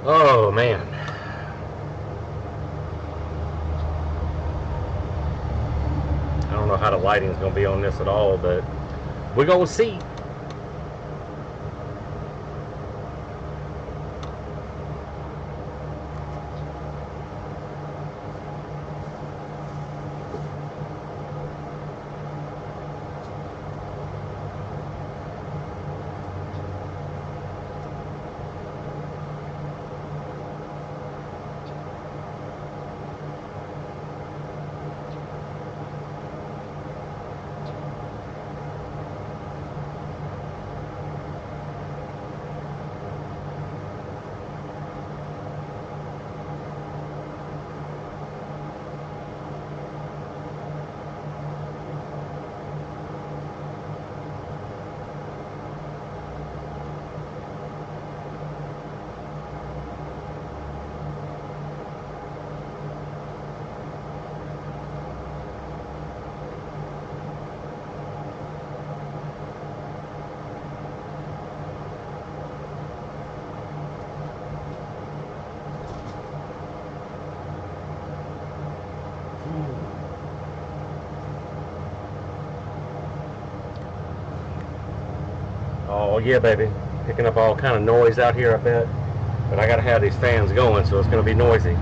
Oh man. I don't know how the lighting is going to be on this at all, but we're going to see. Oh yeah, baby. Picking up all kind of noise out here, I bet. But I gotta have these fans going, so it's gonna be noisy.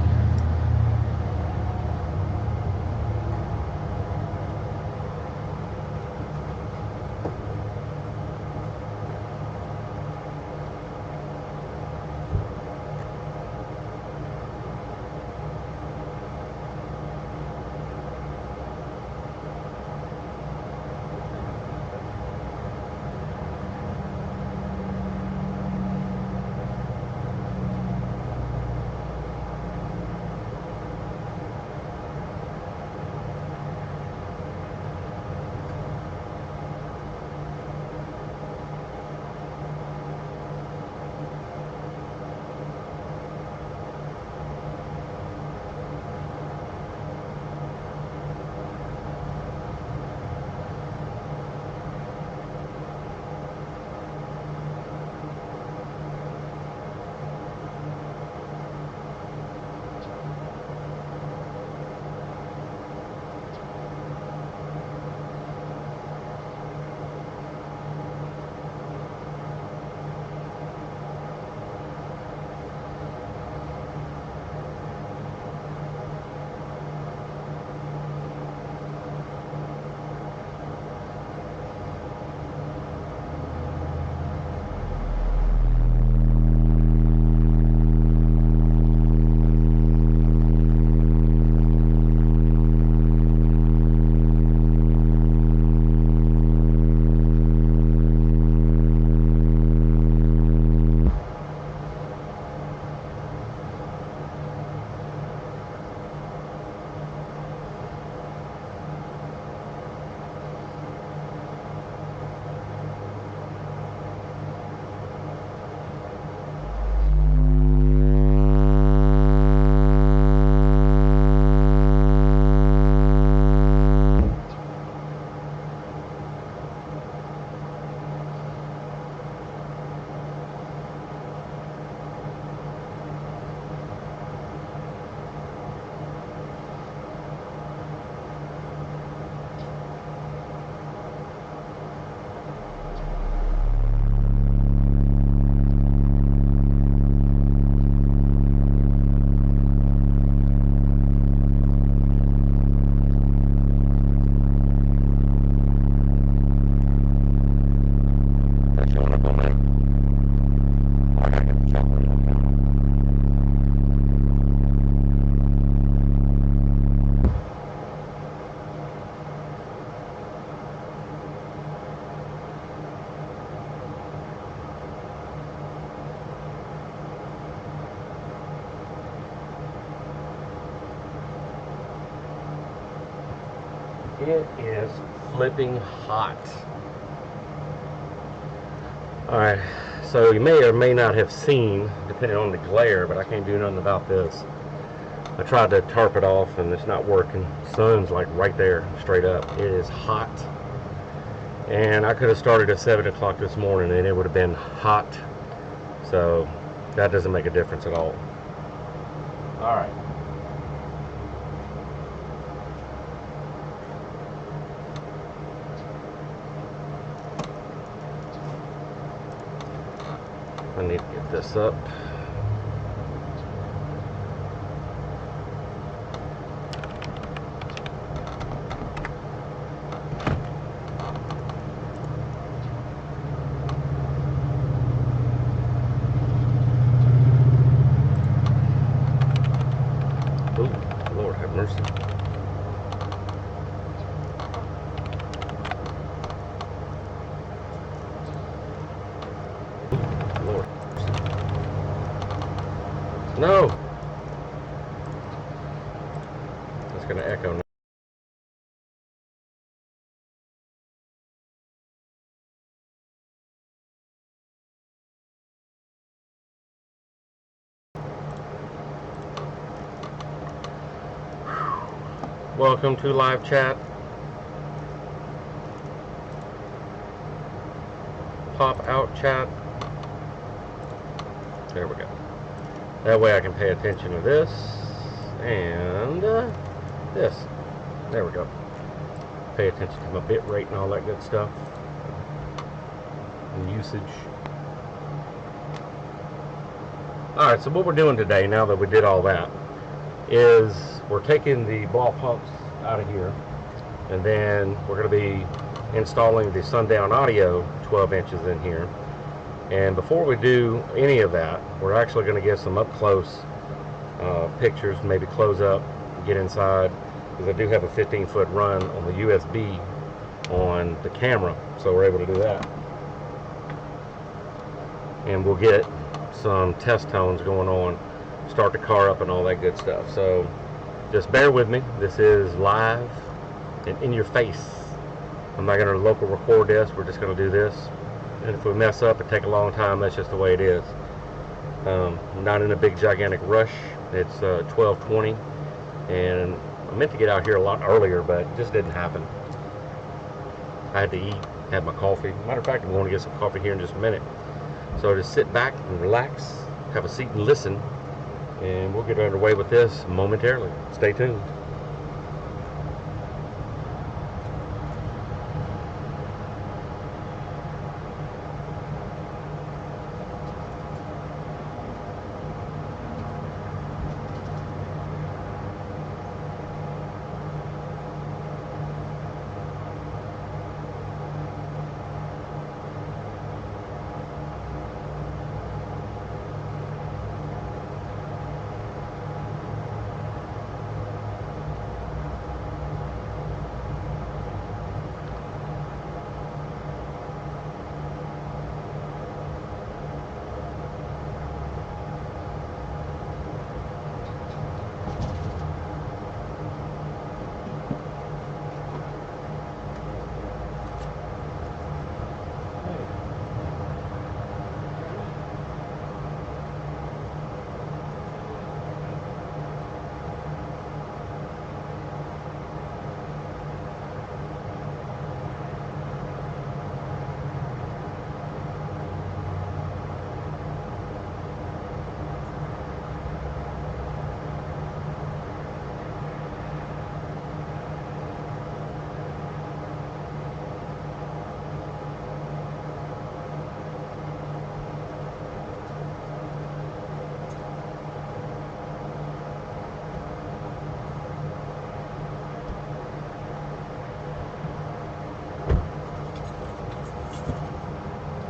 It is flipping hot. Alright, so you may or may not have seen, depending on the glare, but I can't do nothing about this. I tried to tarp it off and it's not working. Sun's like right there, straight up. It is hot. And I could have started at 7 o'clock this morning and it would have been hot. So that doesn't make a difference at all. All right. I need to get this up. Ooh, Lord have mercy. Lord. No! It's going to echo now. Welcome to live chat. Pop out chat. There we go. That way I can pay attention to this and this. There we go. Pay attention to my bit rate and all that good stuff. And usage. Alright, so what we're doing today, now that we did all that, is we're taking the ball pumps out of here, and then we're going to be installing the Sundown audio 12 inches in here. And before we do any of that, we're actually going to get some up close pictures, maybe close up, get inside, because I do have a 15-foot run on the USB on the camera, so we're able to do that. And we'll get some test tones going on, start the car up and all that good stuff. So just bear with me. This is live and in your face. I'm not going to local record this. We're just going to do this. And if we mess up, it take a long time. That's just the way it is. Not in a big gigantic rush. It's 12:20, and I meant to get out here a lot earlier, but it just didn't happen. I had to eat, had my coffee. Matter of fact, I'm going to get some coffee here in just a minute. So just sit back and relax, have a seat and listen, and we'll get underway with this momentarily. Stay tuned.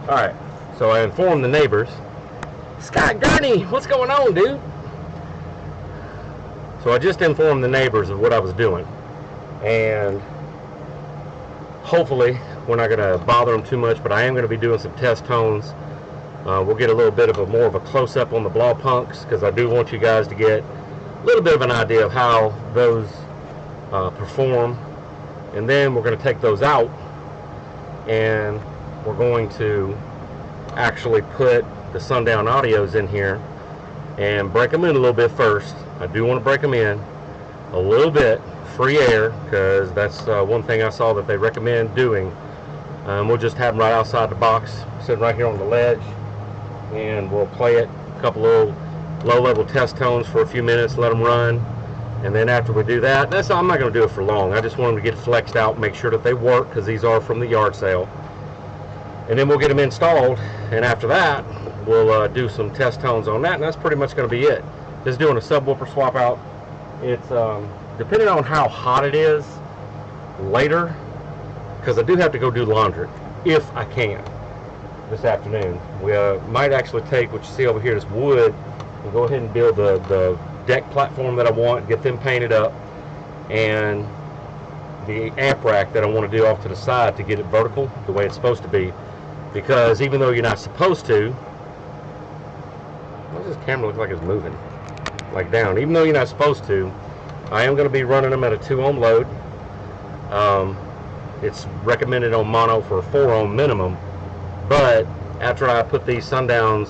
Alright, so I informed the neighbors. Scott Gurney, what's going on, dude? So I just informed the neighbors of what I was doing. And hopefully we're not going to bother them too much, but I am going to be doing some test tones. We'll get a little bit of a more of a close-up on the blow punks, because I do want you guys to get a little bit of an idea of how those perform. And then we're going to take those out, and we're going to actually put the Sundown audios in here and break them in a little bit first. I do want to break them in a little bit, free air, because that's one thing I saw that they recommend doing. We'll just have them right outside the box, sitting right here on the ledge, and we'll play it a couple of low-level test tones for a few minutes, let them run, and then after we do that, I'm not going to do it for long. I just want them to get flexed out, make sure that they work, because these are from the yard sale. And then we'll get them installed, and after that, we'll do some test tones on that, and that's pretty much going to be it. Just doing a subwoofer swap out. It's depending on how hot it is later, because I do have to go do laundry if I can this afternoon. We might actually take what you see over here, this wood, and go ahead and build the deck platform that I want, get them painted up, and the amp rack that I want to do off to the side to get it vertical the way it's supposed to be. Because even though you're not supposed to, why does this camera look like it's moving? Like down. Even though you're not supposed to, I am going to be running them at a 2 ohm load. It's recommended on mono for a 4 ohm minimum, but after I put these Sundowns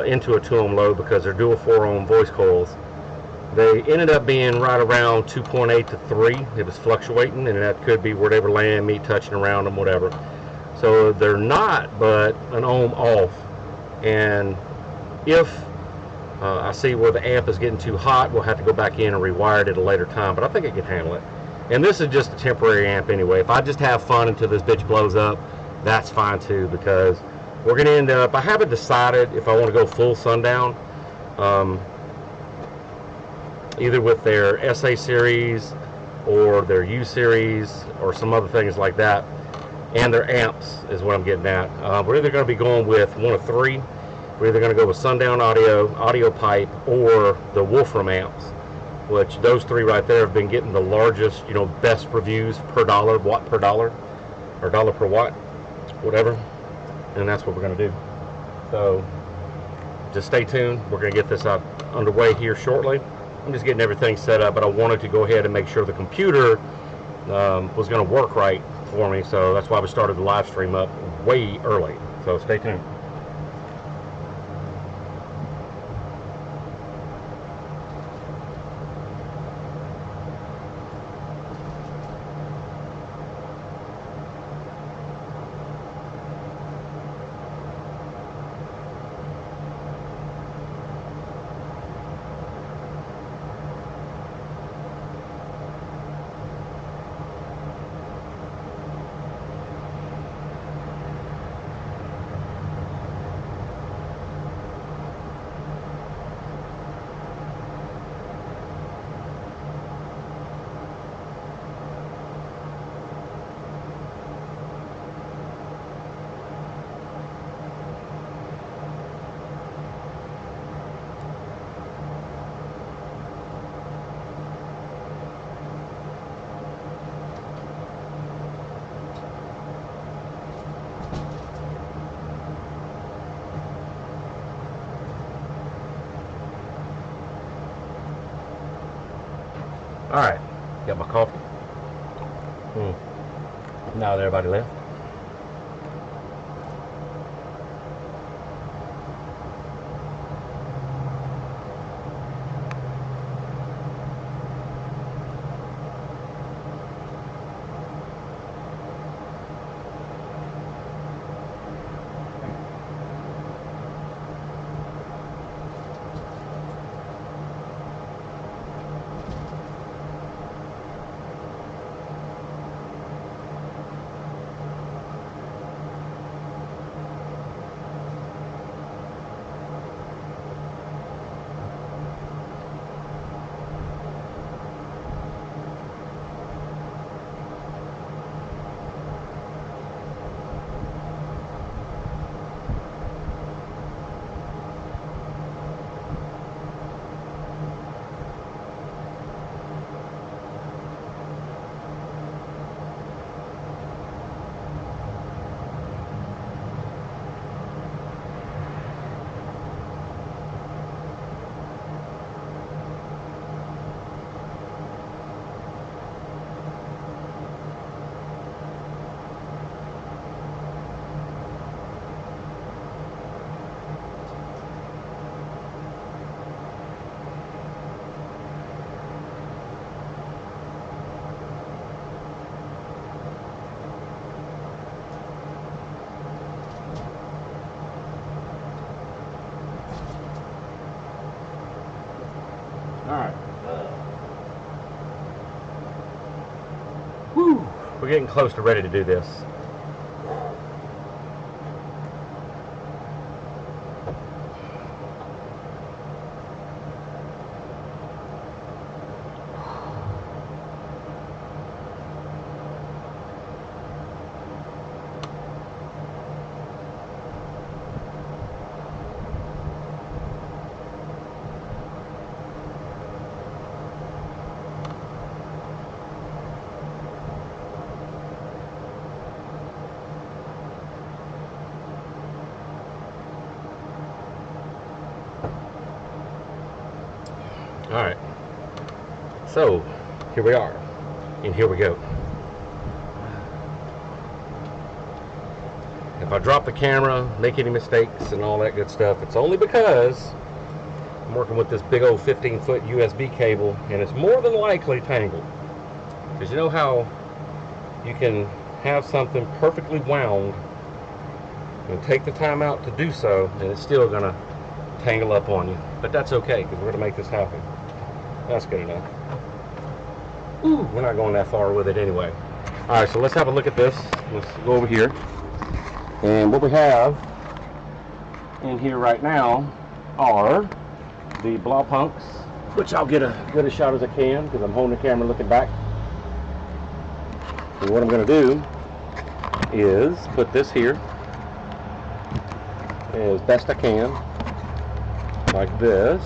into a 2 ohm load, because they're dual 4 ohm voice coils, they ended up being right around 2.8 to 3. It was fluctuating, and that could be where they were laying, me touching around them, whatever. So they're not but an ohm off, and if I see where the amp is getting too hot, we'll have to go back in and rewire it at a later time, but I think it can handle it. And this is just a temporary amp anyway. If I just have fun until this bitch blows up, that's fine too, because we're going to end up, I haven't decided if I want to go full Sundown, either with their SA series or their U series or some other things like that. And their amps is what I'm getting at. We're either going to be going with one of three. We're either going to go with Sundown audio pipe, or the Wolfram amps, which those three right there have been getting the largest, best reviews per dollar, watt per dollar, or dollar per watt, whatever. And that's what we're going to do. So just stay tuned. We're going to get this out underway here shortly. I'm just getting everything set up, but I wanted to go ahead and make sure the computer was going to work right for me, so that's why we started the live stream up way early. So stay tuned. All right, got my coffee. Now that everybody left. we're getting close to ready to do this. Alright, so here we are, and here we go. If I drop the camera, make any mistakes and all that good stuff, it's only because I'm working with this big old 15-foot USB cable, and it's more than likely tangled. Because you know how you can have something perfectly wound and take the time out to do so, and it's still going to tangle up on you. But that's okay, because we're going to make this happen. That's good enough. Ooh, we're not going that far with it anyway. Alright, so let's have a look at this. Let's go over here. And what we have in here right now are the blow punks, which I'll get as good a shot as I can because I'm holding the camera looking back. And what I'm going to do is put this here as best I can, like this.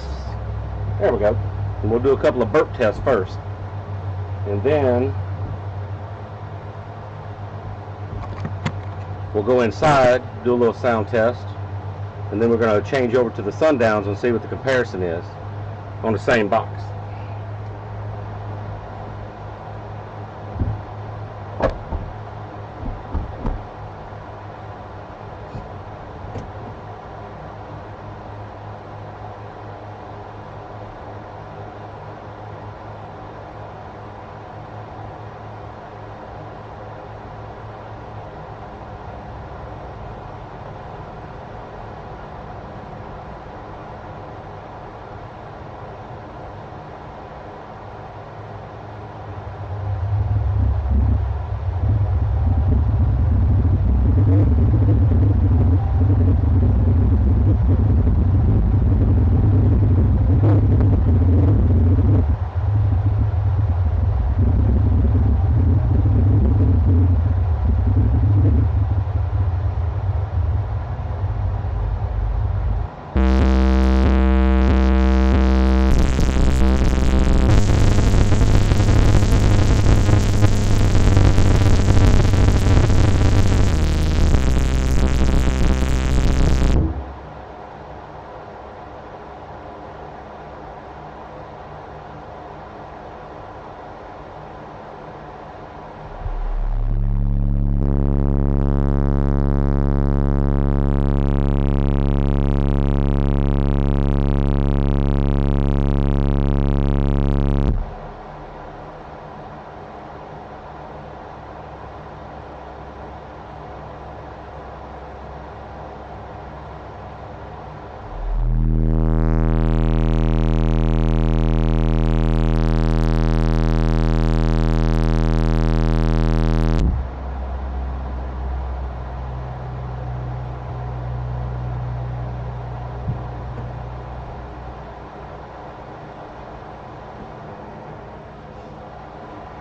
There we go. And we'll do a couple of burp tests first. And then we'll go inside, do a little sound test. And then we're going to change over to the Sundowns and see what the comparison is on the same box.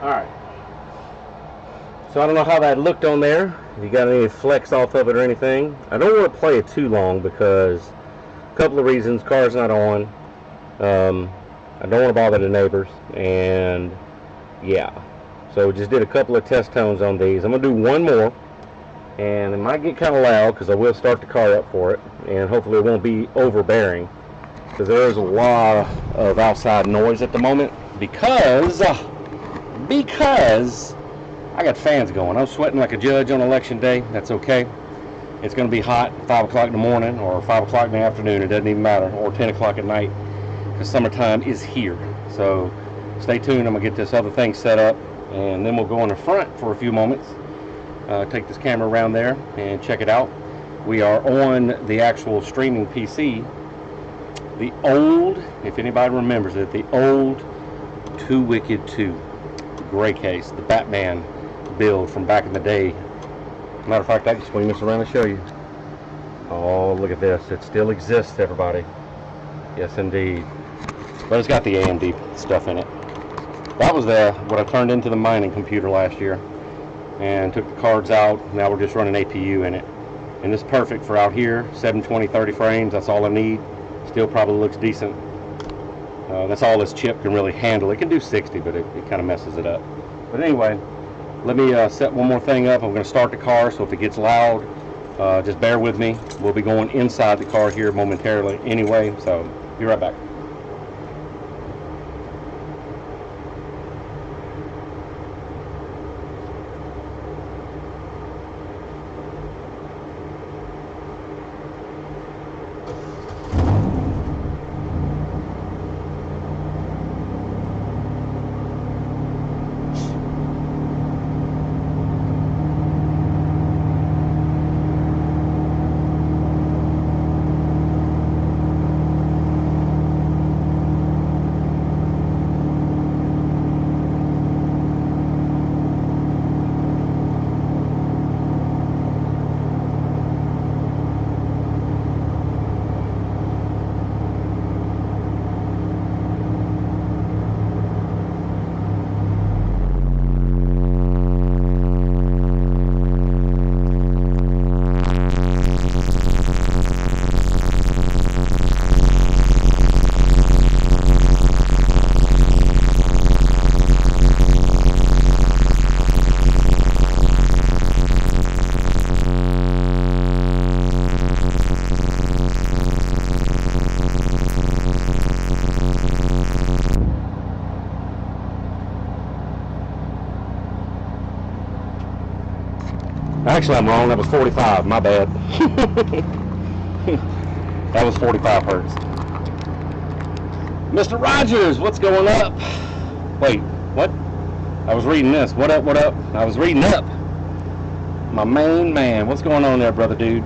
Alright, so I don't know how that looked on there, if you got any flecks off of it or anything. I don't want to play it too long because a couple of reasons. Car's not on, I don't want to bother the neighbors, and yeah, so just did a couple of test tones on these. I'm going to do one more, and it might get kind of loud because I will start the car up for it, and hopefully it won't be overbearing because there is a lot of outside noise at the moment because I got fans going. I'm sweating like a judge on election day. That's okay. It's going to be hot 5 o'clock in the morning or 5 o'clock in the afternoon. It doesn't even matter. Or 10 o'clock at night because summertime is here. So stay tuned. I'm going to get this other thing set up and then we'll go in the front for a few moments. Take this camera around there and check it out. We are on the actual streaming PC. The old, if anybody remembers it, the old Too Wicked 2. Gray case, the Batman build from back in the day. Matter of fact, I can swing this around and show you. Oh, look at this. It still exists, everybody. Yes, indeed. But it's got the AMD stuff in it. That was what I turned into the mining computer last year. And took the cards out. Now we're just running APU in it. And it's perfect for out here. 720, 30 frames. That's all I need. Still probably looks decent. That's all this chip can really handle. It can do 60, but it kind of messes it up. But anyway, let me set one more thing up. I'm going to start the car, so if it gets loud, just bear with me. We'll be going inside the car here momentarily anyway, so be right back. Actually, I'm wrong. That was 45. My bad. That was 45 hertz. Mr. Rogers, what's going up? Wait, what? I was reading this. What up, what up? I was reading up. My main man. What's going on there, brother dude?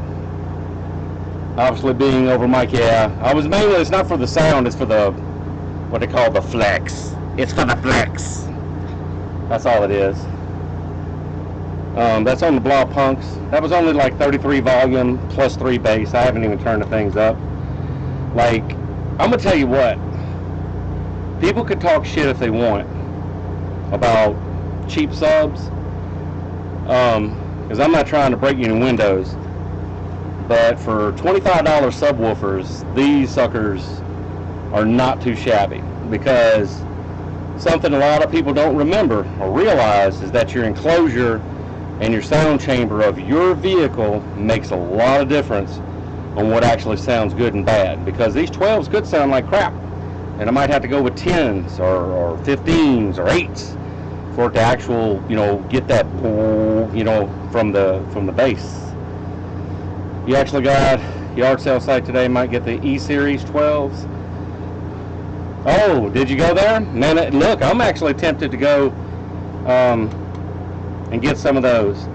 Obviously being over mic, yeah. I was mainly, it's not for the sound, it's for the, what they call the flex. It's for the flex. That's all it is. That's on the Blah Punks. That was only like 33 volume plus 3 bass. I haven't even turned the things up. Like, I'm gonna tell you what. People could talk shit if they want about cheap subs. Because I'm not trying to break any windows. But for $25 subwoofers, these suckers are not too shabby. Because something a lot of people don't remember or realize is that your enclosure and your sound chamber of your vehicle makes a lot of difference on what actually sounds good and bad. Because these 12s could sound like crap, and I might have to go with 10s or 15s or 8s for it to actual, you know, get that, you know, from the bass. You actually got yard sale site today, might get the E-Series 12s. Oh, did you go there? Man, look, I'm actually tempted to go and get some of those.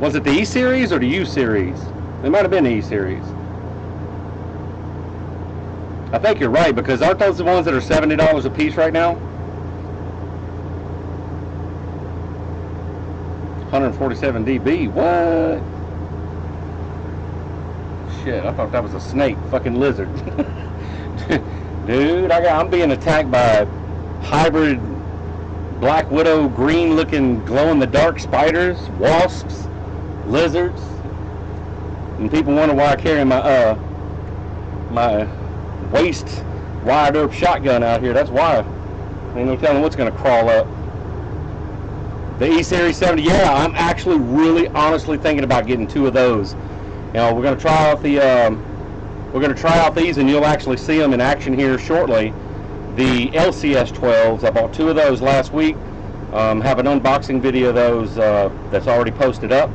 Was it the E-Series or the U-Series? It might have been the E-Series. I think you're right, because aren't those the ones that are $70 a piece right now? 147 dB. What? Shit, I thought that was a snake. Fucking lizard. Dude, I'm being attacked by hybrid Black Widow, green looking glow in the dark spiders, wasps, lizards, and people wonder why I carry my my waist wired up shotgun out here. That's why. Ain't no telling what's gonna crawl up. The E-Series 70, yeah, I'm actually really honestly thinking about getting 2 of those. You know, we're gonna try out these, and you'll actually see them in action here shortly. The LCS 12s, I bought 2 of those last week. Have an unboxing video of those that's already posted up.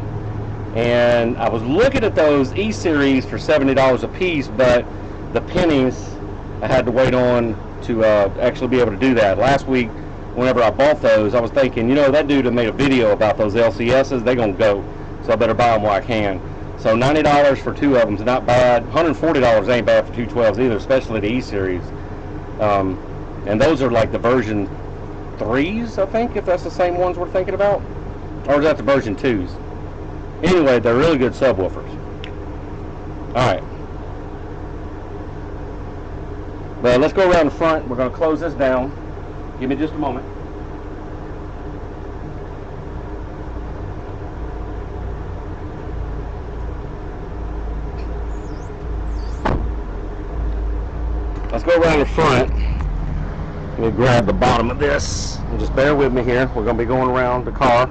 And I was looking at those E-Series for $70 a piece, but the pennies I had to wait on to actually be able to do that. Last week, whenever I bought those, I was thinking, you know, that dude that made a video about those LCSs, they're going to go. So I better buy them while I can. So $90 for 2 of them is not bad. $140 ain't bad for 2 12s either, especially the E-Series. And those are like the version 3s, I think, if that's the same ones we're thinking about. Or is that the version 2s? Anyway, they're really good subwoofers. Alright. But let's go around the front. We're going to close this down. Give me just a moment. Let's go around the front. Let me grab the bottom of this. And just bear with me here. We're going to be going around the car,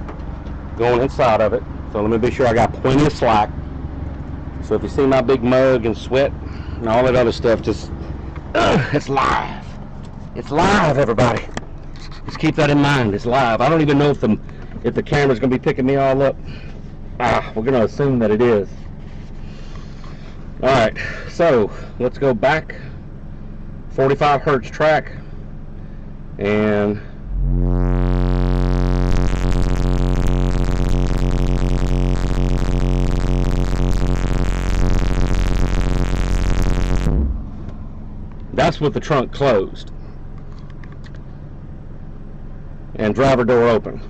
going inside of it. So let me be sure I got plenty of slack. So if you see my big mug and sweat and all that other stuff, just, it's live. It's live, everybody. Just keep that in mind. It's live. I don't even know if the camera's going to be picking me all up. We're going to assume that it is. All right. So let's go back. 45 hertz track, and that's with the trunk closed and driver door open.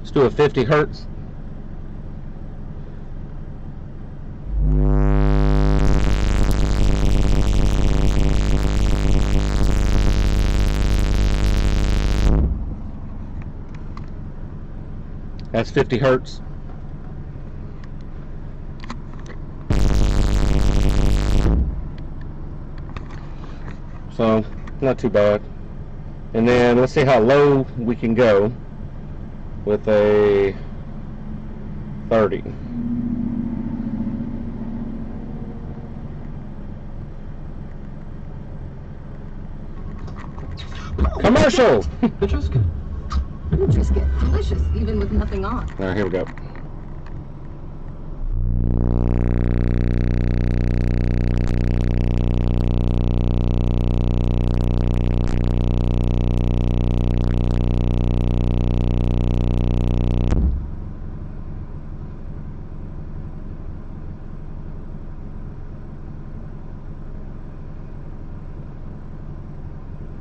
Let's do a 50 hertz. That's 50 hertz. So, not too bad. And then let's see how low we can go with a 30. Commercial! The Triscuit. Triscuit. Delicious, even with nothing on. Alright, here we go.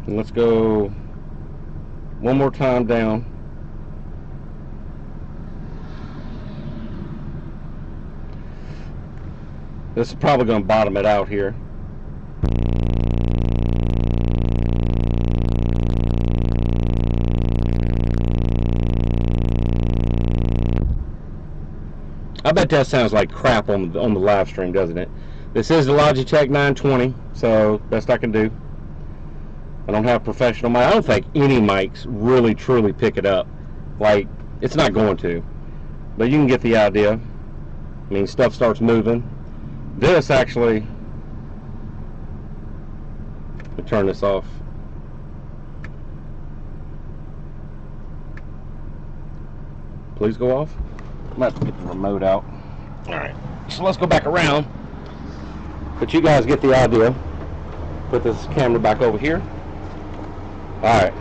And let's go one more time down. This is probably going to bottom it out here. I bet that sounds like crap on the live stream, doesn't it? This is the Logitech 920, so best I can do. I don't have professional mic. I don't think any mics really truly pick it up. Like, it's not going to. But you can get the idea. I mean, stuff starts moving. This actually, let me turn this off. Please go off. I'm going to have to get the remote out. Alright, so let's go back around. But you guys get the idea. Put this camera back over here. Alright,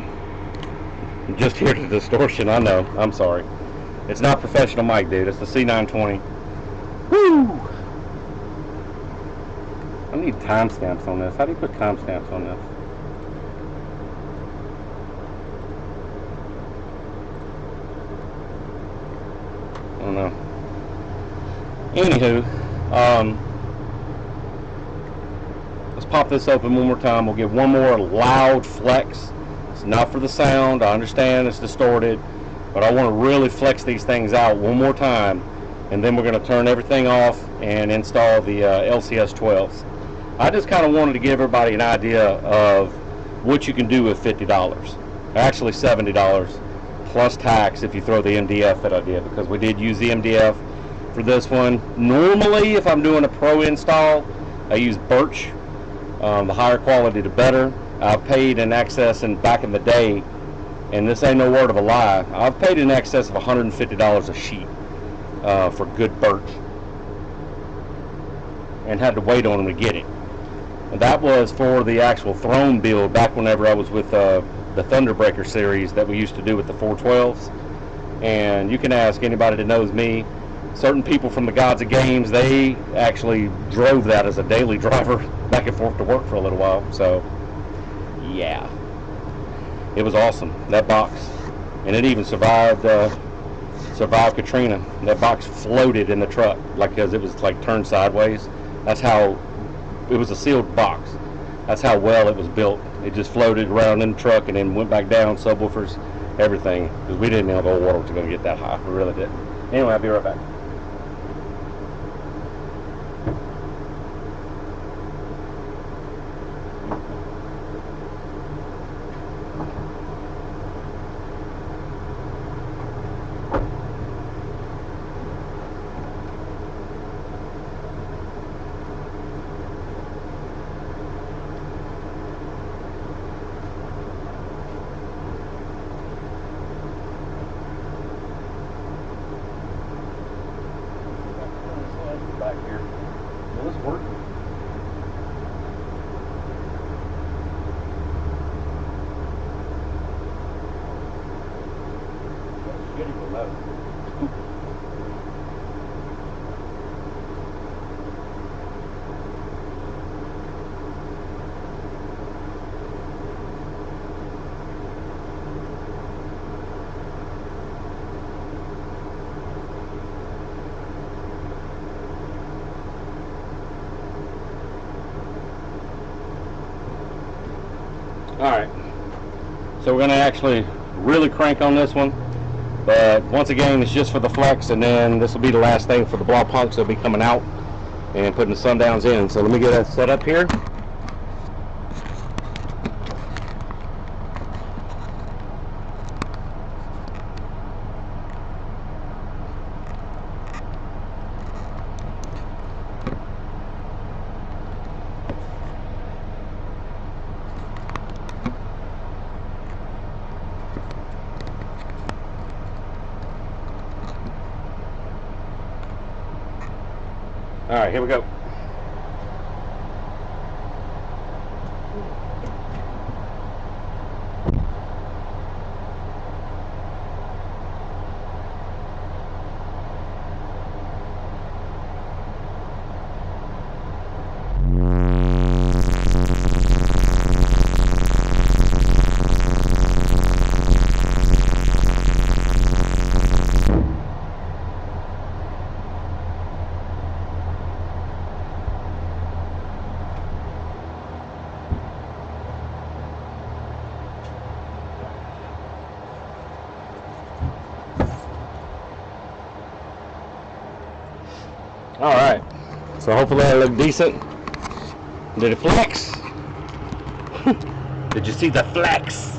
just hear the distortion. I know, I'm sorry. It's not professional mic, dude. It's the C920. Woo! I need timestamps on this. How do you put timestamps on this? I don't know. Anywho, let's pop this open one more time. We'll give one more loud flex. It's not for the sound. I understand it's distorted, but I want to really flex these things out one more time, and then we're going to turn everything off and install the LCS 12s. I just kind of wanted to give everybody an idea of what you can do with $50. Actually $70 plus tax if you throw the MDF that I did, because we did use the MDF for this one. Normally, if I'm doing a pro install, I use birch. The higher quality, the better. I've paid in excess, and back in the day, and this ain't no word of a lie, I've paid in excess of $150 a sheet for good birch, and had to wait on them to get it. And that was for the actual throne build back whenever I was with the Thunderbreaker series that we used to do with the 412s. And you can ask anybody that knows me. Certain people from the Gods of Games, they actually drove that as a daily driver back and forth to work for a little while. So, yeah, it was awesome, that box. And it even survived Katrina. That box floated in the truck, like, because it was like turned sideways. That's how, it was a sealed box. That's how well it was built. It just floated around in the truck and then went back down, subwoofers, everything. Because we didn't have old water to go get that high. We really didn't. Anyway, I'll be right back. Back here. Well, it's working. That's shitty below. Alright, so we're going to actually really crank on this one, but once again it's just for the flex, and then this will be the last thing for the block punks that'll be coming out and putting the Sundowns in. So let me get that set up here. All right, here we go. All right, so hopefully that'll look decent. Did it flex? Did you see the flex?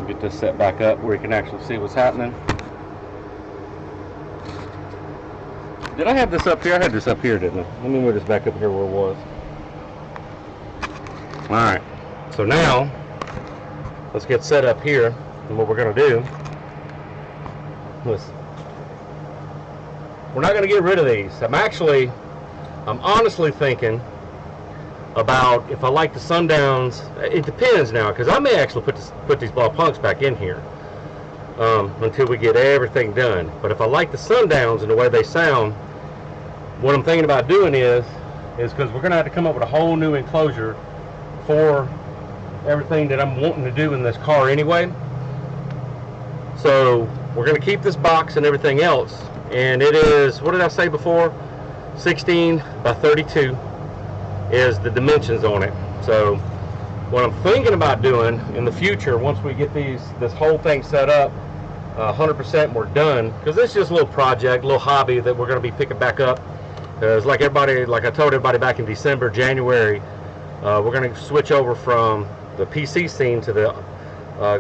Get this set back up where you can actually see what's happening. Did I have this up here? I had this up here, didn't I? Let me move this back up here where it was. All right, so now let's get set up here, and what we're going to do, listen, we're not going to get rid of these. I'm honestly thinking about if I like the Sundowns. It depends now, because I may actually put these ball punks back in here until we get everything done. But if I like the Sundowns and the way they sound, what I'm thinking about doing is because we're going to have to come up with a whole new enclosure for everything that I'm wanting to do in this car anyway. So we're going to keep this box and everything else, and it is, what did I say before, 16 by 32 is the dimensions on it. So what I'm thinking about doing in the future, once we get this whole thing set up 100%, we're done, because this is just a little project, a little hobby that we're going to be picking back up, because like I told everybody back in December, January, we're going to switch over from the PC scene to the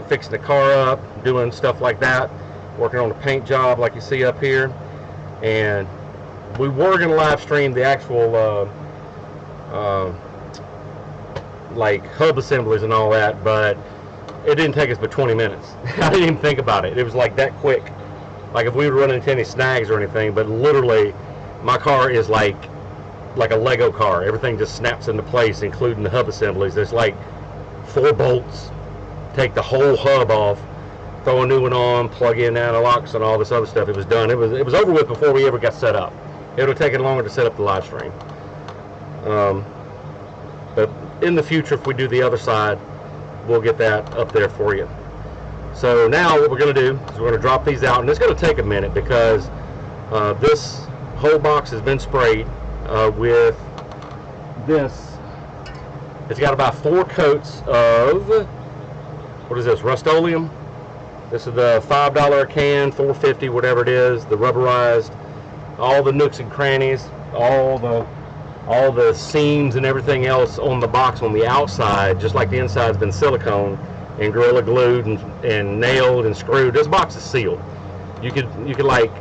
fixing the car up, doing stuff like that, working on the paint job like you see up here. And we were going to live stream the actual like hub assemblies and all that, but it didn't take us but 20 minutes. I didn't even think about it. It was like that quick, like if we were running into any snags or anything. But literally my car is like like a Lego car. Everything just snaps into place, including the hub assemblies. There's like 4 bolts. Take the whole hub off, throw a new one on, plug in analogs and all this other stuff. It was done. It was over with before we ever got set up. It would have taken longer to set up the live stream. But in the future, if we do the other side, we'll get that up there for you. So now what we're going to do is we're going to drop these out, and it's going to take a minute because this whole box has been sprayed with this. It's got about 4 coats of, what is this, Rust-Oleum. This is the $5 a can, $4.50, whatever it is, the rubberized, all the nooks and crannies, all the seams and everything else on the box on the outside, just like the inside's been silicone and Gorilla glued and nailed and screwed. This box is sealed. You could like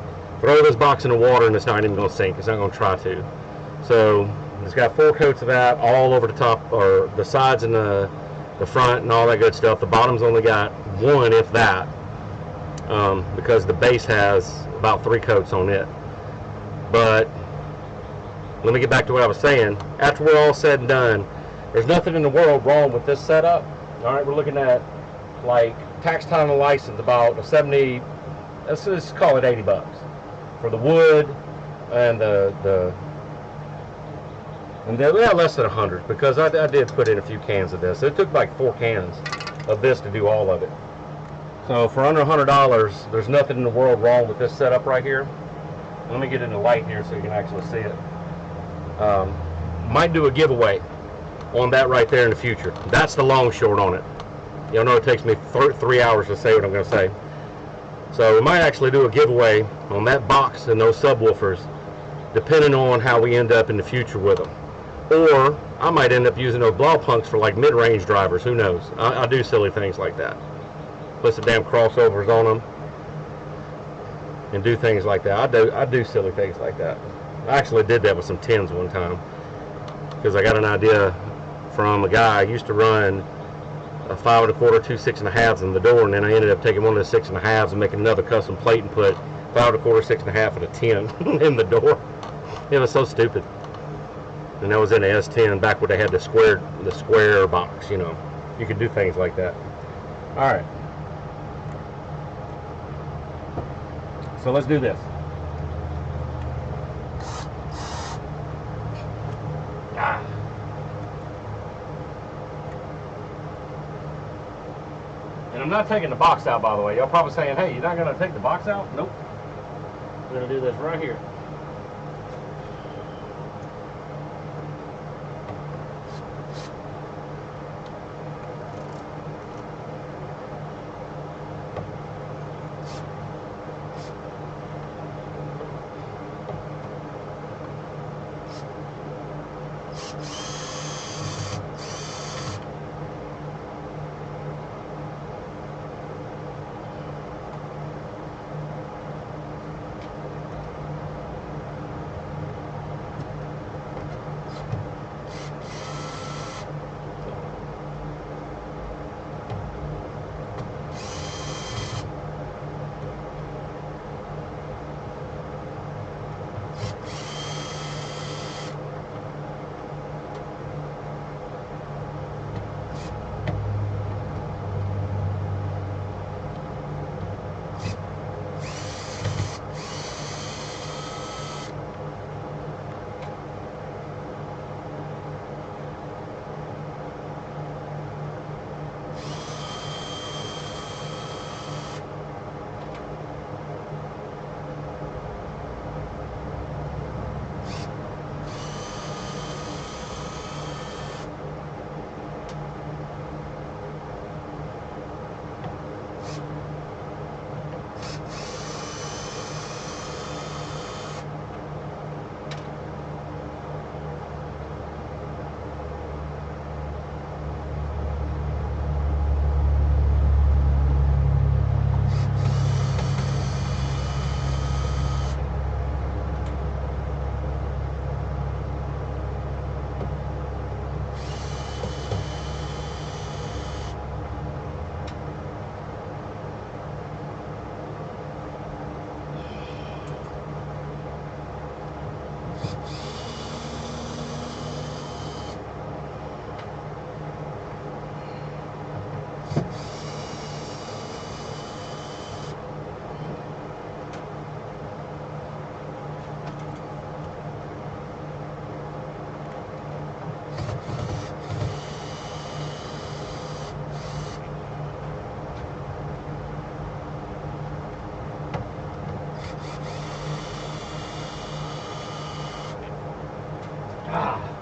throw this box in the water and it's not even going to sink. It's not going to try to. So it's got 4 coats of that all over the top, or the sides and the front and all that good stuff. The bottom's only got 1, if that, because the base has about 3 coats on it. But let me get back to what I was saying. After we're all said and done, there's nothing in the world wrong with this setup. All right, we're looking at like tax time and license about 70. Let's just call it $80 for the wood and yeah, less than 100, because I did put in a few cans of this. It took like 4 cans of this to do all of it. So for under $100, there's nothing in the world wrong with this setup right here. Let me get in the light here so you can actually see it. Might do a giveaway on that right there in the future. That's the long short on it. Y'all know it takes me 3 hours to say what I'm going to say. So we might actually do a giveaway on that box and those subwoofers, depending on how we end up in the future with them. Or I might end up using those blow punks for like mid-range drivers. Who knows? I do silly things like that. Put some damn crossovers on them and do things like that. I do silly things like that. I actually did that with some 10s one time because I got an idea from a guy. I used to run a 5 1/4, 2 6 1/2s in the door, and then I ended up taking one of the 6 1/2s and making another custom plate and put 5 1/4, 6 1/2, and a 10 in the door. It was so stupid. And that was in the S10 back when they had the square box. You know, you could do things like that. All right. So let's do this. And I'm not taking the box out, by the way. Y'all probably saying, hey, you're not going to take the box out? Nope. I'm going to do this right here.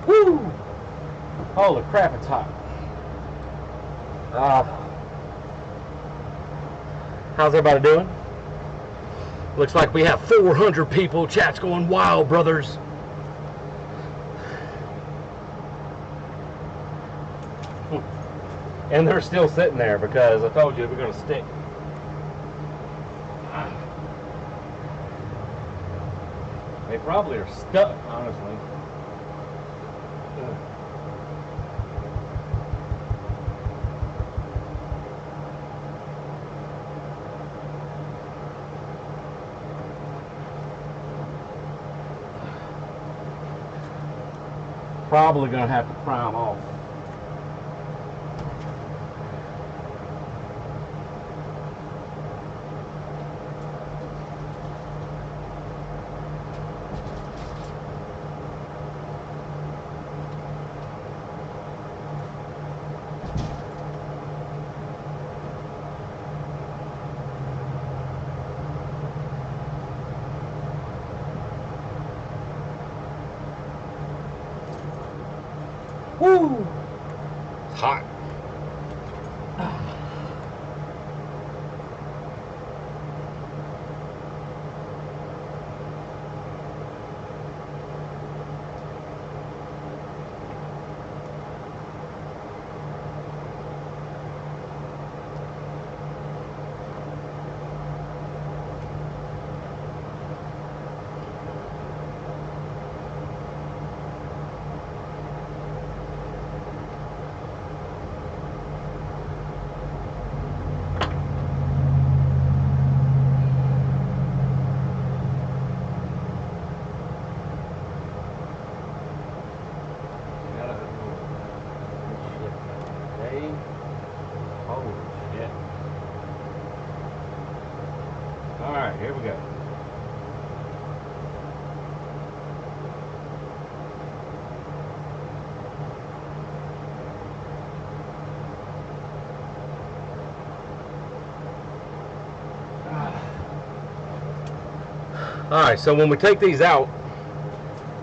Woo! Holy crap, it's hot. How's everybody doing? Looks like we have 400 people. Chat's going wild, brothers. And they're still sitting there because I told you we're going to stick. They probably are stuck, honestly. Probably going to have to pry them off. Woo! It's hot. Alright, here we go. Alright, so when we take these out,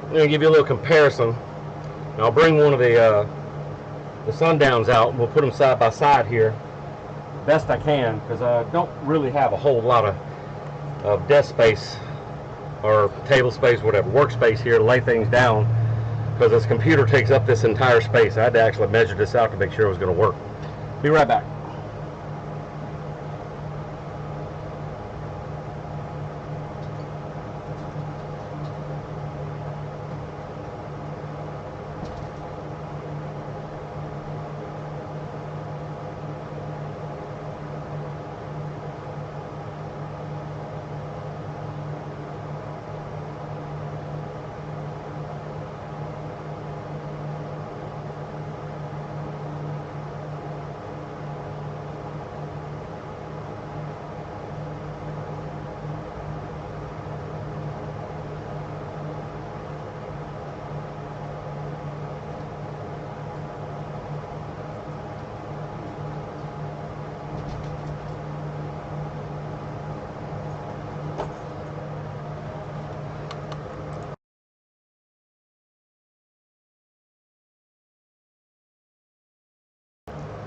I'm going to give you a little comparison. I'll bring one of the Sundowns out and we'll put them side by side here best I can, because I don't really have a whole lot of desk space or table space, whatever, workspace here to lay things down, because this computer takes up this entire space. I had to actually measure this out to make sure it was going to work. Be right back.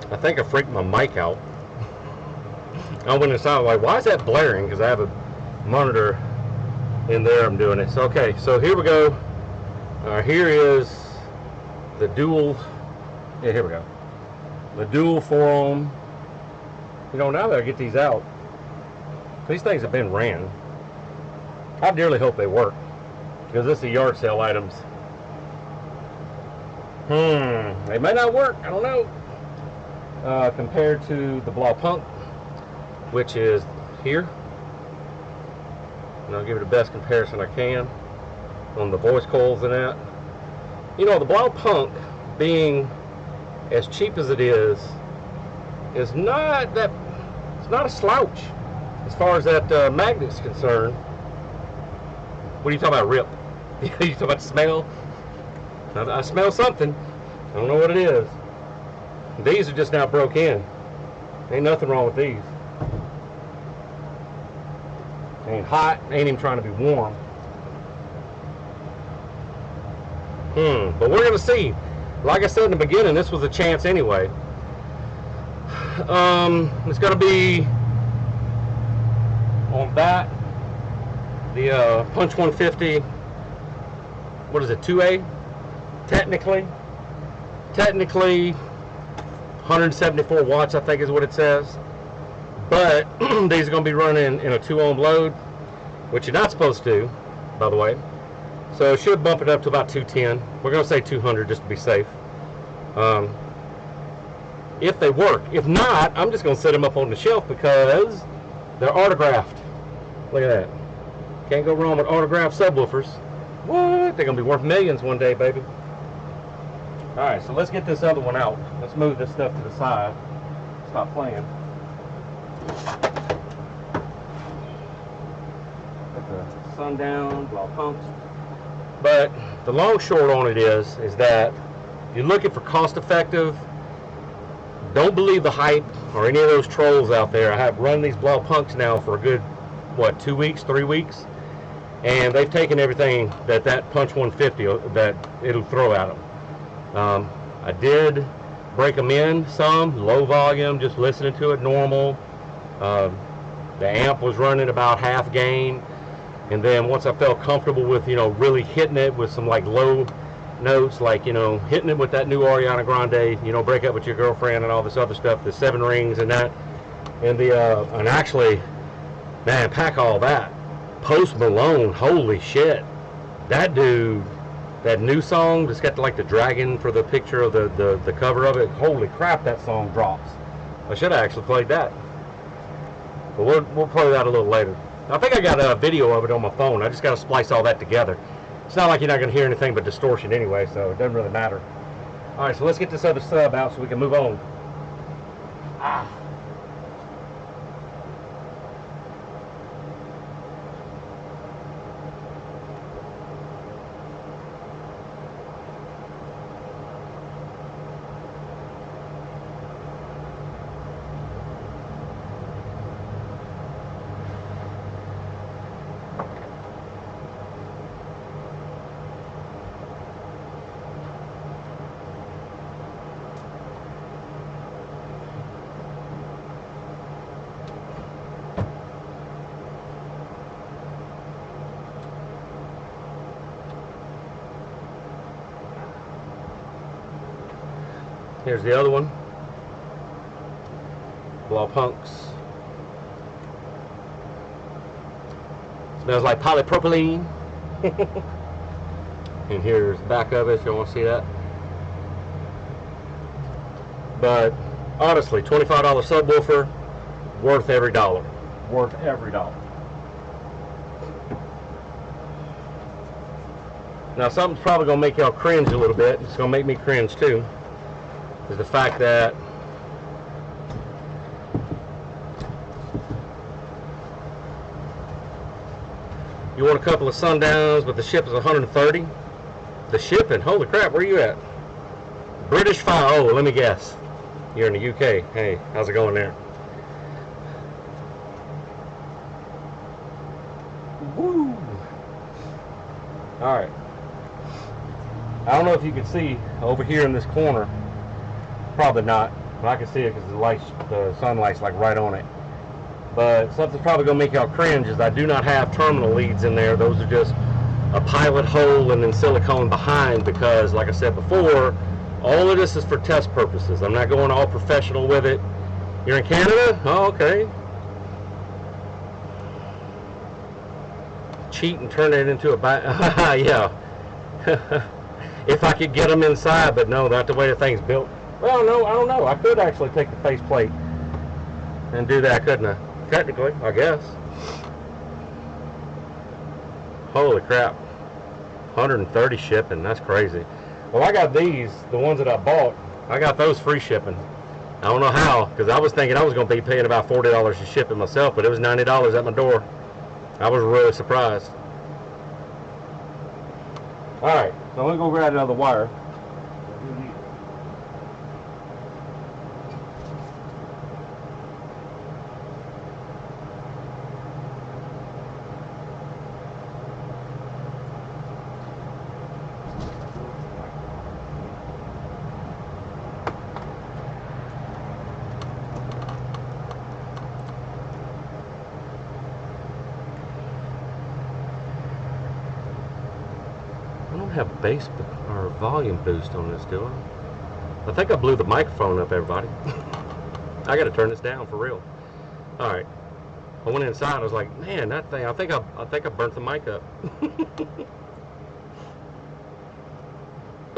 I think I freaked my mic out. I went inside, like, why is that blaring? Because I have a monitor in there. I'm doing it. So, okay, so here we go. Here is the dual. Yeah, here we go. The dual 4-ohm. You know, now that I get these out, these things have been ran. I dearly hope they work, because this is yard sale items. They may not work. I don't know. Compared to the Blah Punk, which is here, and I'll give it the best comparison I can on the voice coils and that. You know, the Blah Punk, being as cheap as it is not that, it's not a slouch as far as that magnet's concerned. What are you talking about, Rip? You talking about the smell? I smell something. I don't know what it is. These are just now broke in. Ain't nothing wrong with these. Ain't hot, ain't even trying to be warm. But we're gonna see. Like I said in the beginning, this was a chance anyway. It's gonna be on that the Punch 150. What is it? 2A? Technically 174 watts, I think is what it says. But these are going to be running in a 2 ohm load, which you're not supposed to do, by the way. So it should bump it up to about 210. We're going to say 200 just to be safe. If they work. If not, I'm just going to set them up on the shelf because they're autographed. Look at that. Can't go wrong with autographed subwoofers. What? They're going to be worth millions one day, baby. Alright, so let's get this other one out. Let's move this stuff to the side. Stop playing. Got the Sundown, blah pumps. But the long short on it is that if you're looking for cost effective, don't believe the hype or any of those trolls out there. I have run these blow punks now for a good, what, 2 weeks, 3 weeks? And they've taken everything that Punch 150 that it'll throw at them. I did break them in some, low volume, just listening to it normal. The amp was running about half gain. And then once I felt comfortable with, really hitting it with some like low notes, like, hitting it with that new Ariana Grande, break up with your girlfriend and all this other stuff, the 7 rings and that. And and actually, man, pack all that. Post Malone, holy shit. That dude, that new song that's got like the dragon for the picture of the cover of it, holy crap, that song drops. I should have actually played that. But we'll play that a little later. I think I got a video of it on my phone. I just got to splice all that together. It's not like you're not going to hear anything but distortion anyway, so it doesn't really matter. Alright, so let's get this other sub out so we can move on. Here's the other one. Blow punks. Smells like polypropylene. And here's the back of it if you want to see that. But honestly, $25 subwoofer, worth every dollar. Worth every dollar. Now something's probably going to make y'all cringe a little bit. It's going to make me cringe too. Is the fact that you want a couple of Sundowns, but the ship is 130. The shipping, holy crap, where you at? British file. Oh, let me guess. You're in the UK. Hey, how's it going there? Woo! Alright. I don't know if you can see over here in this corner. Probably not, but I can see it because the sunlight's like right on it. But something's probably going to make y'all cringe is I do not have terminal leads in there. Those are just a pilot hole and then silicone behind because, like I said before, all of this is for test purposes. I'm not going all professional with it. You're in Canada? Oh, okay. Cheat and turn it into a yeah. If I could get them inside, but no, not the way the thing's built. Well, no, I don't know. I could actually take the faceplate and do that, couldn't I? Technically, I guess. Holy crap. 130 shipping. That's crazy. Well, I got these, the ones that I bought, I got those free shipping. I don't know how, because I was thinking I was going to be paying about $40 to ship it myself, but it was $90 at my door. I was really surprised. Alright, so I'm going to go grab another wire. I don't have bass or volume boost on this, do I? I think I blew the microphone up, everybody. I gotta turn this down for real. All right. I went inside. I was like, man, that thing. I think I burnt the mic up.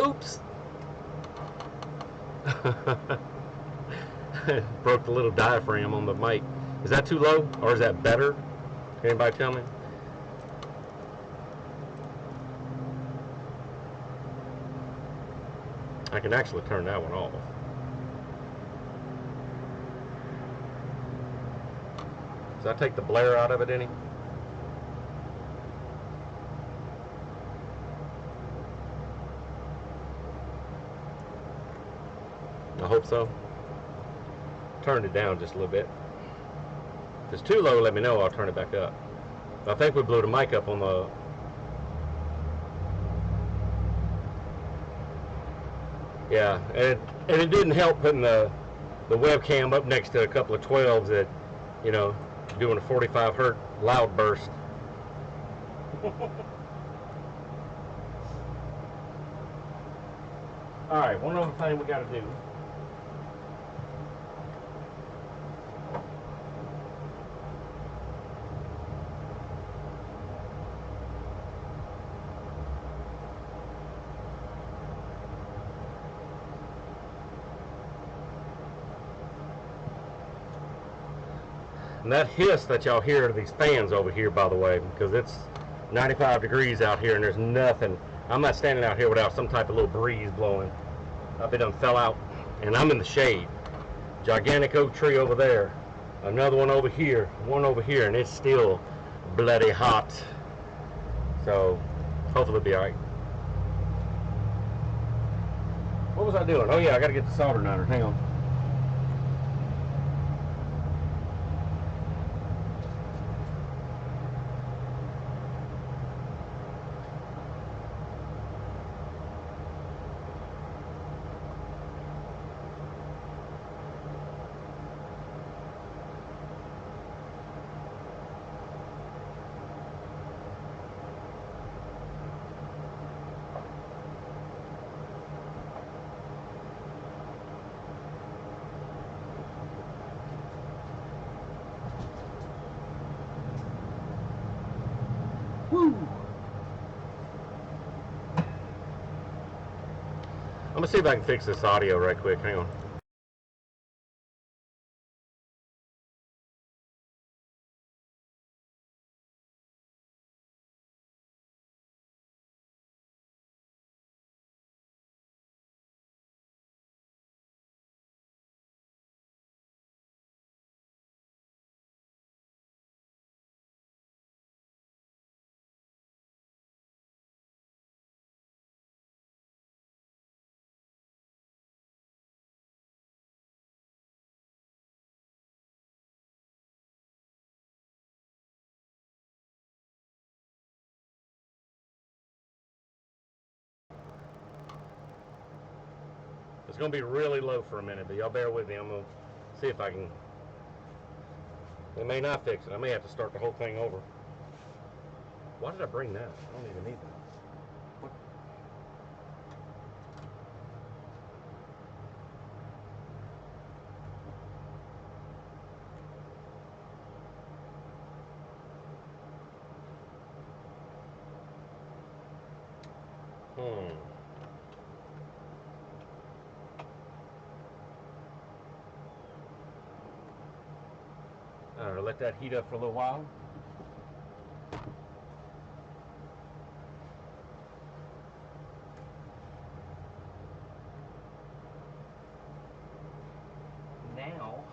Oops. Broke the little diaphragm on the mic. Is that too low, or is that better? Can anybody tell me? I can actually turn that one off. Does that take the blare out of it any? I hope so. Turned it down just a little bit. If it's too low, let me know. I'll turn it back up. I think we blew the mic up on the... Yeah, and it didn't help putting the webcam up next to a couple of 12s that, you know, doing a 45 hertz loud burst. All right, one other thing we got to do. And that hiss that y'all hear are these fans over here, by the way, because it's 95 degrees out here and there's nothing. I'm not standing out here without some type of little breeze blowing. I've been done fell out, and I'm in the shade. Gigantic oak tree over there, another one over here, and it's still bloody hot. So hopefully it'll be all right. What was I doing? Oh yeah, I got to get the solder nutter. Hang on. Woo! I'm gonna see if I can fix this audio right quick. Hang on. It's gonna be really low for a minute, but y'all bear with me. I'm gonna see if I can. It may not fix it. I may have to start the whole thing over. Why did I bring that? I don't even need that. What? Let that heat up for a little while. Now,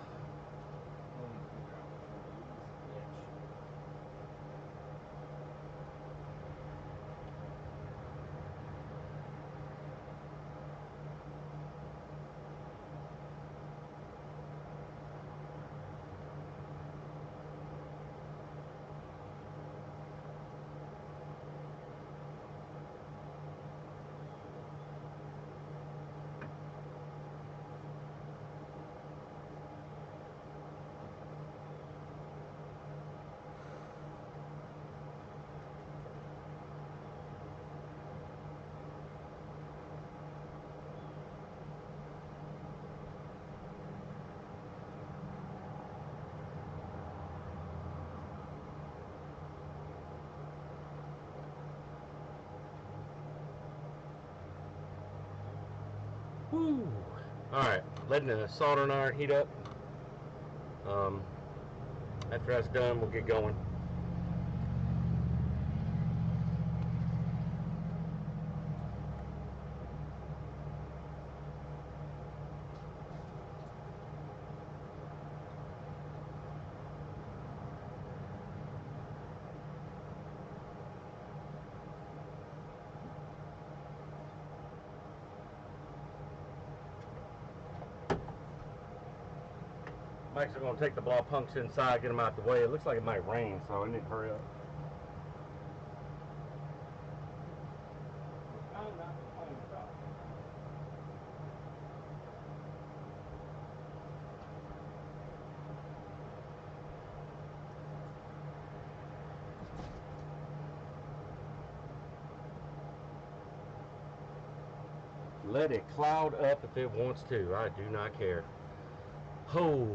Woo! Alright, letting the soldering iron heat up. After that's done, we'll get going. I'm actually going to take the block punks inside, get them out the way. It looks like it might rain, so I need to hurry up. Let it cloud up if it wants to. I do not care. Oh.